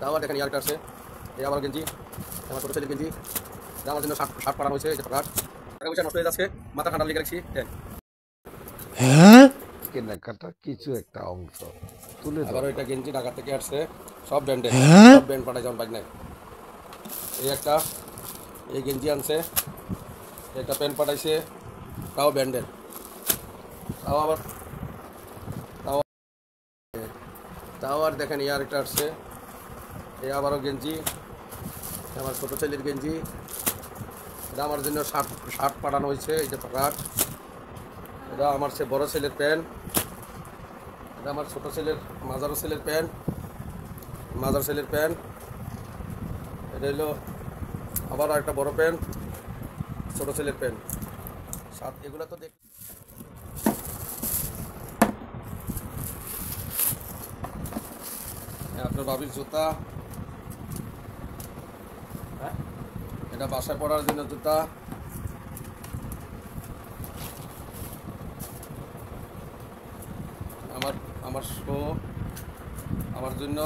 আবার দেখেন ইয়ারটা আছে, এই আবার গেঞ্জি, আমার ছোটো ছেলের গেঞ্জি, আমার জন্য শার্ট পাঠানো হয়েছে, এটা টাকা পয়সা নষ্ট হয়ে যাচ্ছে, মাথা ঠান্ডা লেগে রাখছি। হ্যাঁ, কেনাকাটা কিছু একটা অংশ তুলে আবারও এটা গেঞ্জি ঢাকা থেকে আসছে, সব ব্র্যান্ডের, হ্যাঁ সব ব্র্যান্ড পাঠায়, যেমন বাইক নাই। এই একটা, এই গেঞ্জি আনছে, একটা প্যান্ট পাঠাইছে, তাও ব্র্যান্ডের, তাও আবার তাও আর দেখেন ইয়ার একটা আসছে, এই আবারও গেঞ্জি, আমার ছোটো ছেলের গেঞ্জি, এটা আমার জন্য শার্ট পাঠানো হয়েছে, এই যে প্যান্ট, এটা আমার সে বড়ো ছেলের প্যান্ট, এটা আমার ছোটো ছেলের মাজারো ছেলের প্যান্ট, মাজার ছেলের প্যান্ট, এটা হলো আবার একটা বড় প্যান্ট, ছোটো ছেলের প্যান্ট, এগুলো তো দেখ। আপনার বাবির জুতা, হ্যাঁ এটা বাসায় পড়ার জন্য জুতা, আমার শো, আমার জন্য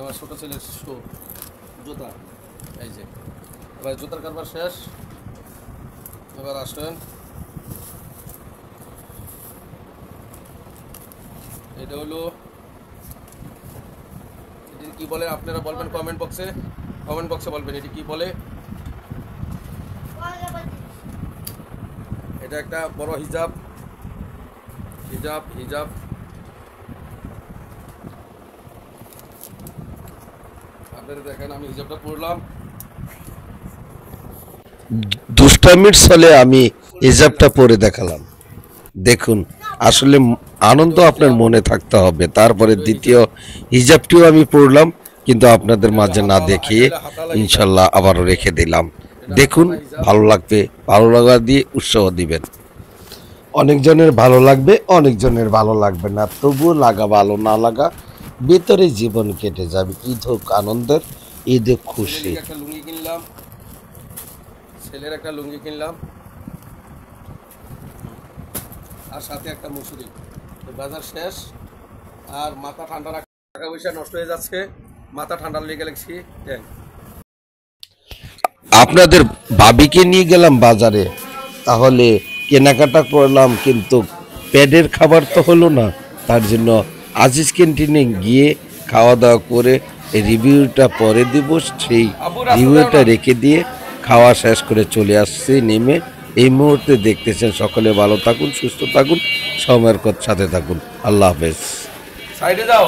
আমার ছোটো ছেলের শো, জুতা, এই যে। এবার জুতার কারবার শেষ, এবার আসেন, এটা হলো, এটি কি বলে আপনারা বলবেন কমেন্ট বক্সে বলবেন এটি কি বলে। এটা একটা বড় হিজাব, আপনারা দেখেন আমি হিজাবটা পরলাম, দুষ্টামির ছলে আমি হিজাবটা পরে দেখালাম। দেখুন, আসলে আনন্দ আপনার মনে থাকতে হবে। তারপরে দ্বিতীয় হিজাবটিও আমি পড়লাম, কিন্তু আপনাদের মাঝে না দেখিয়ে ইনশাল্লাহ আবারও রেখে দিলাম। দেখুন, ভালো লাগবে, ভালো লাগা দিয়ে উৎসাহ দিবেন। অনেকজনের ভালো লাগবে, অনেকজনের ভালো লাগবে না, তবুও লাগা ভালো না লাগা ভেতরে জীবন কেটে যাবে। ঈদ হোক আনন্দের, ঈদ হোক খুশি। একটা লুঙ্গি কিনলাম, ছেলের একটা লুঙ্গি কিনলাম, আর সাথে একটা মুসুরি। বাজার শেষ, আর মাথা ঠান্ডা টাকা পয়সা নষ্ট হয়ে যাচ্ছে, মাথা ঠান্ডা লেগে গেছি। আপনাদের ভাবিকে নিয়ে গেলাম বাজারে, তাহলে কেনাকাটা করলাম, কিন্তু পেটের খাবার তো হলো না। তার জন্য আজিজ ক্যান্টিনে গিয়ে খাওয়া দাওয়া করে রিভিউটা পরে দিব, সেই রিভিউটা রেখে দিয়ে খাওয়া শেষ করে চলে আসছি নেমে। এই মুহূর্তে দেখতেছেন, সকলে ভালো থাকুন, সুস্থ থাকুন, সময়ের সাথে থাকুন। আল্লাহ হাফেজ। সাইডে যাও।